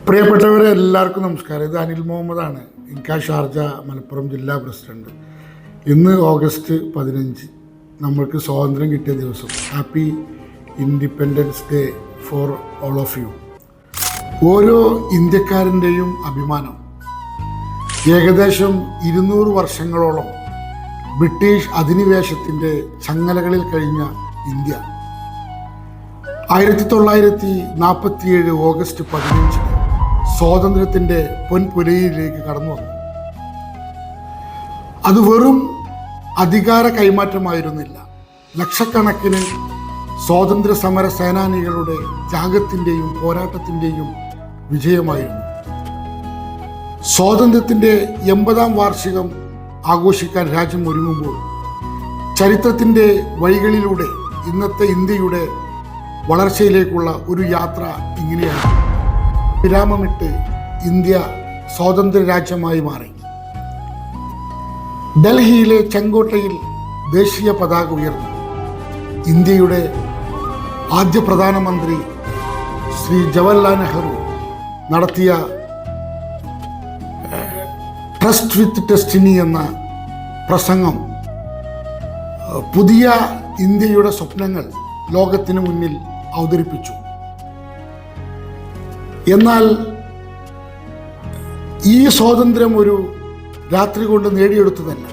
പ്രിയപ്പെട്ടവരെ എല്ലാവർക്കും നമസ്കാരം. ഇത് അനിൽ മുഹമ്മദാണ്, ഇൻകാ ഷാർജ മലപ്പുറം ജില്ലാ പ്രസിഡന്റ്. ഇന്ന് ഓഗസ്റ്റ് 15 നമ്മൾക്ക് സ്വാതന്ത്ര്യം കിട്ടിയ ദിവസം. Happy Independence Day for all of you. ഓരോ ഇന്ത്യക്കാരൻ്റെയും അഭിമാനം. ഏകദേശം 200 വർഷങ്ങളോളം ബ്രിട്ടീഷ് അധിനിവേശത്തിൻ്റെ ചങ്ങലകളിൽ കഴിഞ്ഞ ഇന്ത്യ 1947 ഓഗസ്റ്റ് 15 സ്വാതന്ത്ര്യത്തിൻ്റെ പൊൻപുലയിലേക്ക് കടന്നു വന്നു. അത് വെറും അധികാര കൈമാറ്റമായിരുന്നില്ല, ലക്ഷക്കണക്കിന് സ്വാതന്ത്ര്യ സമര സേനാനികളുടെ ത്യാഗത്തിൻ്റെയും പോരാട്ടത്തിൻ്റെയും വിജയമായിരുന്നു. സ്വാതന്ത്ര്യത്തിൻ്റെ 80ാം വാർഷികം ആഘോഷിക്കാൻ രാജ്യം ഒരുങ്ങുമ്പോൾ ചരിത്രത്തിൻ്റെ വഴികളിലൂടെ ഇന്നത്തെ ഇന്ത്യയുടെ വളർച്ചയിലേക്കുള്ള ഒരു യാത്ര ഇങ്ങനെയാണ്. വിരാമമിട്ട് ഇന്ത്യ സ്വാതന്ത്ര്യ രാജ്യമായി മാറി. ഡൽഹിയിലെ ചെങ്കോട്ടയിൽ ദേശീയ പതാക ഉയർന്നു. ഇന്ത്യയുടെ ആദ്യ പ്രധാനമന്ത്രി ശ്രീ ജവഹർലാൽ നെഹ്റു നടത്തിയ ട്രസ്റ്റ് വിത്ത് ഡെസ്റ്റിനി എന്ന പ്രസംഗം പുതിയ ഇന്ത്യയുടെ സ്വപ്നങ്ങൾ ലോകത്തിന് മുന്നിൽ അവതരിപ്പിച്ചു. എന്നാൽ ഈ സ്വാതന്ത്ര്യം ഒരു രാത്രി കൊണ്ട് നേടിയെടുത്തതല്ല.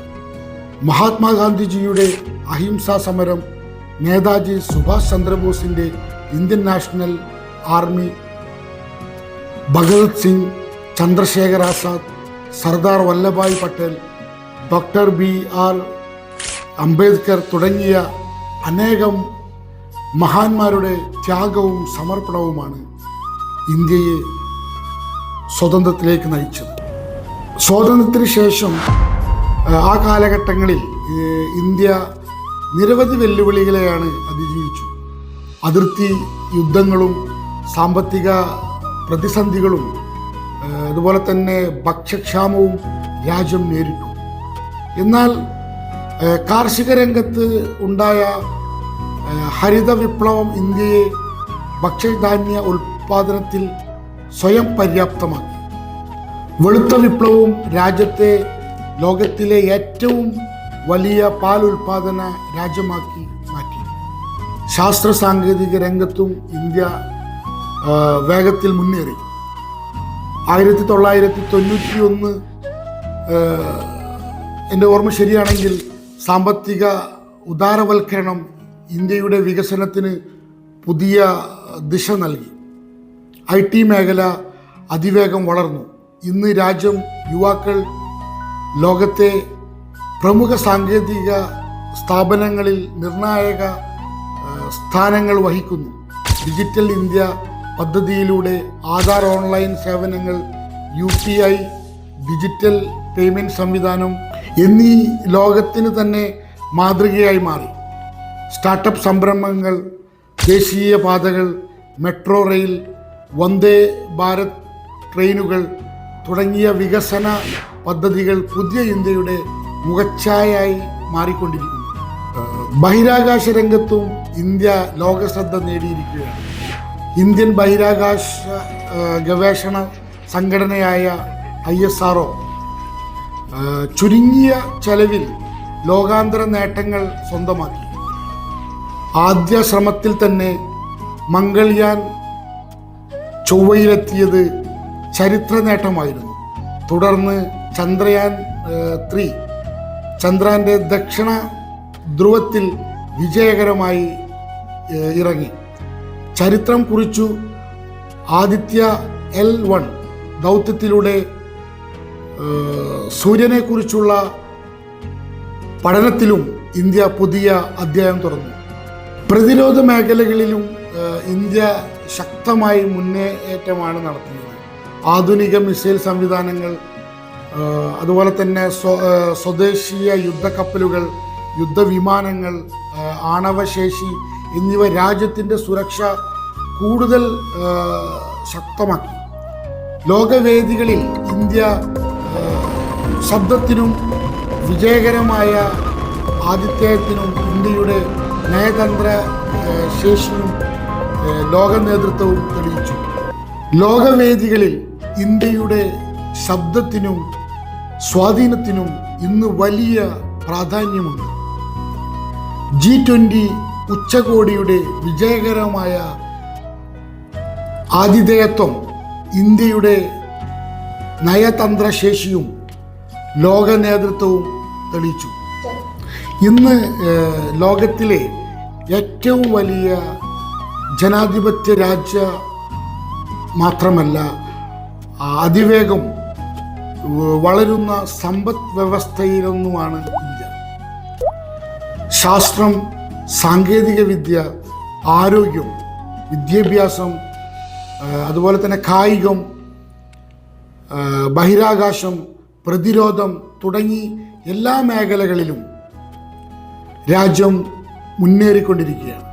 മഹാത്മാഗാന്ധിജിയുടെ അഹിംസാ സമരം, നേതാജി സുഭാഷ് ചന്ദ്രബോസിൻ്റെ Indian national army, Bhagat Singh, Chandrashekhar Azad, Sardar Vallabhbhai Patel, doctor BR Ambedkar തുടങ്ങിയ അനേകം മഹാന്മാരുടെ ത്യാഗവും സമർപ്പണവുമാണ് ഇന്ത്യയെ സ്വതന്ത്രത്തിലേക്ക് നയിച്ചത്. സ്വാതന്ത്ര്യത്തിന് ശേഷം ആ കാലഘട്ടങ്ങളിൽ ഇന്ത്യ നിരവധി വെല്ലുവിളികളെയാണ് അതിജീവിച്ചു. അതിർത്തി യുദ്ധങ്ങളും സാമ്പത്തിക പ്രതിസന്ധികളും അതുപോലെ തന്നെ ഭക്ഷ്യക്ഷാമവും രാജ്യം നേരിട്ടു. എന്നാൽ കാർഷിക രംഗത്ത് ഉണ്ടായ ഹരിത വിപ്ലവം ഇന്ത്യയെ ഭക്ഷ്യധാന്യ ഉൽപാദനത്തിൽ സ്വയം പര്യാപ്തമാക്കി. വെളുത്ത വിപ്ലവവും രാജ്യത്തെ ലോകത്തിലെ ഏറ്റവും വലിയ പാൽ ഉൽപാദന രാജ്യമാക്കി മാറ്റി. ശാസ്ത്ര സാങ്കേതിക രംഗത്തും ഇന്ത്യ വേഗത്തിൽ മുന്നേറി. 1991 എൻ്റെ ഓർമ്മ ശരിയാണെങ്കിൽ സാമ്പത്തിക ഉദാരവൽക്കരണം ഇന്ത്യയുടെ വികസനത്തിന് പുതിയ ദിശ നൽകി. IT മേഖല അതിവേഗം വളർന്നു. ഇന്ന് രാജ്യം യുവാക്കൾ ലോകത്തെ പ്രമുഖ സാങ്കേതിക സ്ഥാപനങ്ങളിൽ നിർണായക സ്ഥാനങ്ങൾ വഹിക്കുന്നു. ഡിജിറ്റൽ ഇന്ത്യ പദ്ധതിയിലൂടെ ആധാർ ഓൺലൈൻ സേവനങ്ങൾ, UPI ഡിജിറ്റൽ പേയ്മെൻറ്റ് സംവിധാനം എന്നീ ലോകത്തിന് തന്നെ മാതൃകയായി മാറി. സ്റ്റാർട്ടപ്പ് സംരംഭങ്ങൾ, ദേശീയ പാതകൾ, മെട്രോ റെയിൽ, വന്ദേ ഭാരത് ട്രെയിനുകൾ തുടങ്ങിയ വികസന പദ്ധതികൾ പുതിയ ഇന്ത്യയുടെ മുഖച്ഛായയായി മാറിക്കൊണ്ടിരിക്കുന്നു. ബഹിരാകാശ രംഗത്തും ഇന്ത്യ ലോകശ്രദ്ധ നേടിയിരിക്കുകയാണ്. ഇന്ത്യൻ ബഹിരാകാശ ഗവേഷണ സംഘടനയായ ISRO ചുരുങ്ങിയ ചെലവിൽ ലോകാന്തര നേട്ടങ്ങൾ സ്വന്തമാക്കി. ആദ്യ ശ്രമത്തിൽ തന്നെ മംഗൾയാൻ ചൊവ്വയിലെത്തിയത് ചരിത്ര നേട്ടമായിരുന്നു. തുടർന്ന് ചന്ദ്രയാൻ 3 ചന്ദ്രൻ്റെ ദക്ഷിണ ധ്രുവത്തിൽ വിജയകരമായി ഇറങ്ങി ചരിത്രം കുറിച്ചു. ആദിത്യ L1 ദൗത്യത്തിലൂടെ സൂര്യനെക്കുറിച്ചുള്ള പഠനത്തിലും ഇന്ത്യ പുതിയ അധ്യായം തുറന്നു. പ്രതിരോധ മേഖലകളിലും ഇന്ത്യ ശക്തമായി മുന്നേറ്റമാണ് നടത്തുന്നത്. ആധുനിക മിസൈൽ സംവിധാനങ്ങൾ, അതുപോലെ തന്നെ സ്വദേശീയ യുദ്ധക്കപ്പലുകൾ, യുദ്ധവിമാനങ്ങൾ, ആണവശേഷി എന്നിവ രാജ്യത്തിൻ്റെ സുരക്ഷ കൂടുതൽ ശക്തമാക്കി. ലോകവേദികളിൽ ഇന്ത്യ ശബ്ദത്തിനും വിജയകരമായ ആതിഥേയത്തിനും ഇന്ത്യയുടെ നയതന്ത്ര ശേഷിയും ലോക നേതൃത്വവും തെളിയിച്ചു. ലോകവേദികളിൽ ഇന്ത്യയുടെ ശബ്ദത്തിനും സ്വാധീനത്തിനും ഇന്ന് വലിയ പ്രാധാന്യമുണ്ട്. G20 ഉച്ചകോടിയുടെ വിജയകരമായ ആതിഥേയത്വം ഇന്ത്യയുടെ നയതന്ത്രശേഷിയും ലോക നേതൃത്വവും തെളിയിച്ചു. ഇന്ന് ലോകത്തിലെ ഏറ്റവും വലിയ ജനാധിപത്യ രാജ്യ മാത്രമല്ല, അതിവേഗം വളരുന്ന സമ്പദ് വ്യവസ്ഥയിലൊന്നുമാണ് ഇന്ത്യ. ശാസ്ത്രം, സാങ്കേതികവിദ്യ, ആരോഗ്യം, വിദ്യാഭ്യാസം, അതുപോലെ തന്നെ കായികം, ബഹിരാകാശം, പ്രതിരോധം തുടങ്ങി എല്ലാ മേഖലകളിലും രാജ്യം മുന്നേറിക്കൊണ്ടിരിക്കുകയാണ്.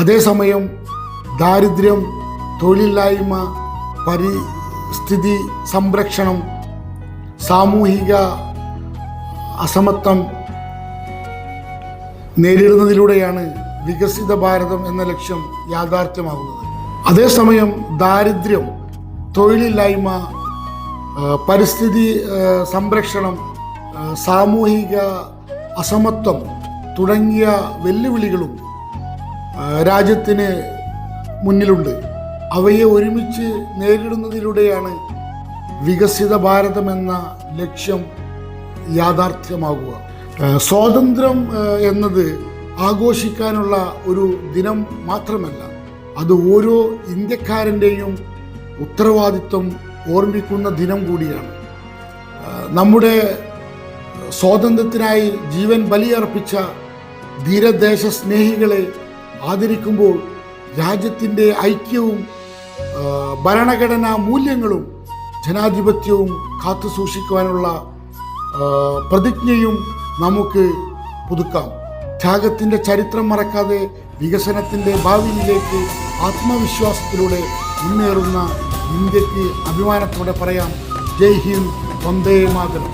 അതേസമയം ദാരിദ്ര്യം, തൊഴിലില്ലായ്മ, പരിസ്ഥിതി സംരക്ഷണം, സാമൂഹിക അസമത്വം നേരിടുന്നതിലൂടെയാണ് വികസിത ഭാരതം എന്ന ലക്ഷ്യം യാഥാർത്ഥ്യമാകുന്നത്. അതേസമയം ദാരിദ്ര്യം, തൊഴിലില്ലായ്മ, പരിസ്ഥിതി സംരക്ഷണം, സാമൂഹിക അസമത്വം തുടങ്ങിയ വെല്ലുവിളികളും രാജ്യത്തിന് മുന്നിലുണ്ട്. അവയെ ഒരുമിച്ച് നേരിടുന്നതിലൂടെയാണ് വികസിത ഭാരതം എന്ന ലക്ഷ്യം യാഥാർത്ഥ്യമാകുക. സ്വാതന്ത്ര്യം എന്നത് ആഘോഷിക്കാനുള്ള ഒരു ദിനം മാത്രമല്ല, അത് ഓരോ ഇന്ത്യക്കാരൻ്റെയും ഉത്തരവാദിത്വം ഓർമ്മിക്കുന്ന ദിനം കൂടിയാണ്. നമ്മുടെ സ്വാതന്ത്ര്യത്തിനായി ജീവൻ ബലിയർപ്പിച്ച ധീരദേശ സ്നേഹികളെ ആദരിക്കുമ്പോൾ രാജ്യത്തിൻ്റെ ഐക്യവും ഭരണഘടനാ മൂല്യങ്ങളും ജനാധിപത്യവും കാത്തു സൂക്ഷിക്കുവാനുള്ള പ്രതിജ്ഞയും നമുക്ക് പുതുക്കാം. ത്യാഗത്തിൻ്റെ ചരിത്രം മറക്കാതെ വികസനത്തിൻ്റെ ഭാവിയിലേക്ക് ആത്മവിശ്വാസത്തിലൂടെ മുന്നേറുന്ന ഇന്ത്യക്ക് അഭിമാനത്തോടെ പറയാം, ജയ് ഹിന്ദ്, വന്ദേ മാതരം.